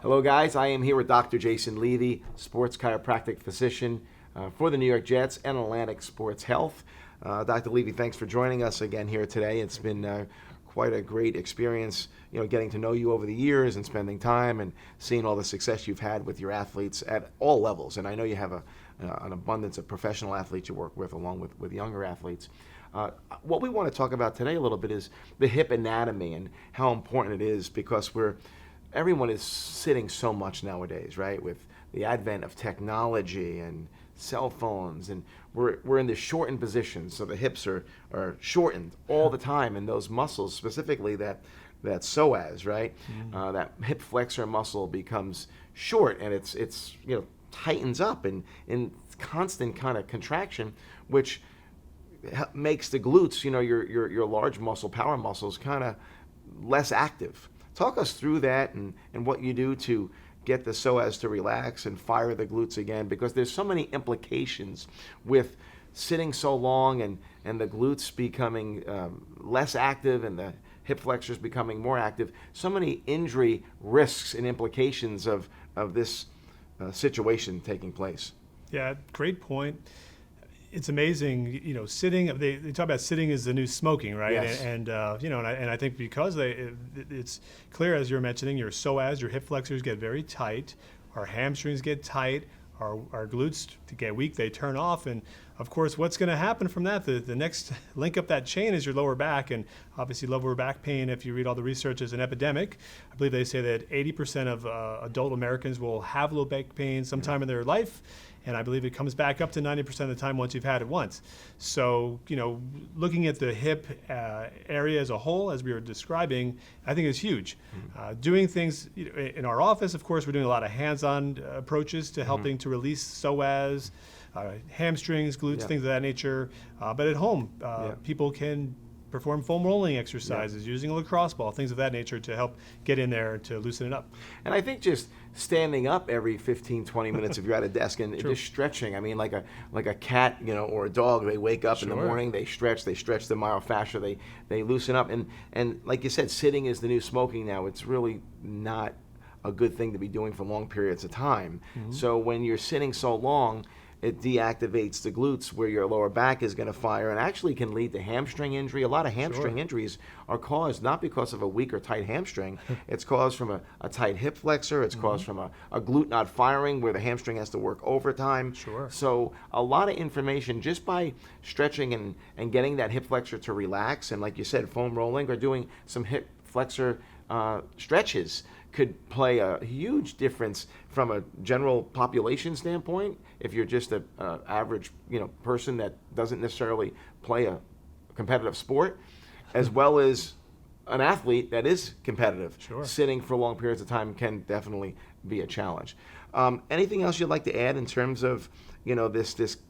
Hello, guys. I am here with Dr. Jason Levy, sports chiropractic physician for the New York Jets and Atlantic Sports Health. Dr. Levy, thanks for joining us again here today. It's been quite a great experience, getting to know you over the years and spending time and seeing all the success you've had with your athletes at all levels. And I know you have an abundance of professional athletes you work with, along with younger athletes. What we want to talk about today a little bit is the hip anatomy and how important it is, because everyone is sitting so much nowadays, right? With the advent of technology and cell phones, and we're in the shortened positions, so the hips are shortened all the time, and those muscles, specifically that psoas, right? That hip flexor muscle becomes short, and it's tightens up and in constant kind of contraction, which makes the glutes, your large muscle, power muscles, kind of less active. Talk us through that and what you do to get the psoas to relax and fire the glutes again, because there's so many implications with sitting so long and the glutes becoming less active and the hip flexors becoming more active. So many injury risks and implications of this situation taking place. Yeah, great point. It's amazing, sitting. They talk about sitting is the new smoking, right? Yes. And I think because it's clear, as you're mentioning, your psoas, your hip flexors get very tight, our hamstrings get tight, our glutes get weak, they turn off, and of course, what's going to happen from that? The next link up that chain is your lower back, and obviously lower back pain, if you read all the research, is an epidemic. I believe they say that 80% of adult Americans will have low back pain sometime in their life, and I believe it comes back up to 90% of the time once you've had it once. So, looking at the hip area as a whole, as we were describing, I think is huge. Doing things in our office, of course, we're doing a lot of hands-on approaches to helping to release psoas, hamstrings, glutes, things of that nature. But at home, people can perform foam rolling exercises, using a lacrosse ball, things of that nature to help get in there to loosen it up. And I think just standing up every 15, 20 minutes if you're at a desk and just stretching. I mean, like a cat, or a dog, they wake up in the morning, they stretch the myofascia, they loosen up. And like you said, sitting is the new smoking now. It's really not a good thing to be doing for long periods of time. So when you're sitting so long, it deactivates the glutes, where your lower back is going to fire, and actually can lead to hamstring injury. A lot of hamstring injuries are caused not because of a weak or tight hamstring. It's caused from a tight hip flexor. It's caused from a glute not firing, where the hamstring has to work overtime. So a lot of information just by stretching and getting that hip flexor to relax, and like you said, foam rolling or doing some hip flexor stretches could play a huge difference from a general population standpoint. If you're just an average person that doesn't necessarily play a competitive sport, as well as an athlete that is competitive, sitting for long periods of time can definitely be a challenge. Anything else you'd like to add in terms of this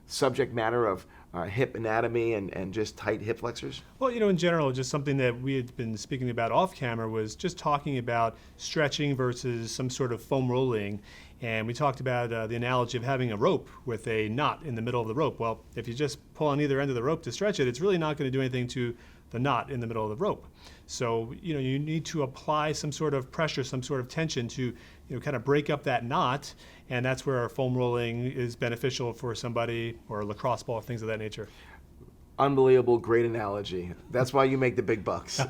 subject matter of hip anatomy and just tight hip flexors? Well, in general, just something that we had been speaking about off camera was just talking about stretching versus some sort of foam rolling. And we talked about the analogy of having a rope with a knot in the middle of the rope. Well, if you just pull on either end of the rope to stretch it, it's really not going to do anything to the knot in the middle of the rope. So, you need to apply some sort of pressure, some sort of tension to, kind of break up that knot. And that's where our foam rolling is beneficial for somebody, or a lacrosse ball, things of that nature. Unbelievable, great analogy. That's why you make the big bucks.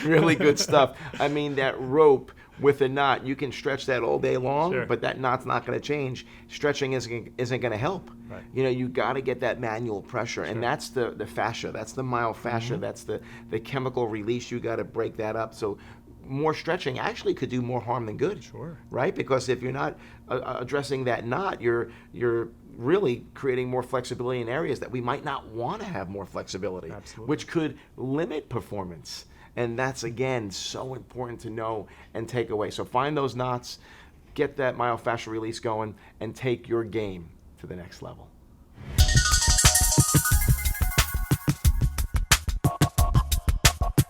Really good stuff. I mean, that rope with a knot, you can stretch that all day long, but that knot's not going to change. Stretching isn't going to help. Right. You got to get that manual pressure, and that's the fascia, that's the myofascia, that's the chemical release. You got to break that up. So more stretching actually could do more harm than good. Right? Because if you're not addressing that knot, you're really creating more flexibility in areas that we might not want to have more flexibility, which could limit performance. And that's, again, so important to know and take away. So find those knots, get that myofascial release going, and take your game to the next level.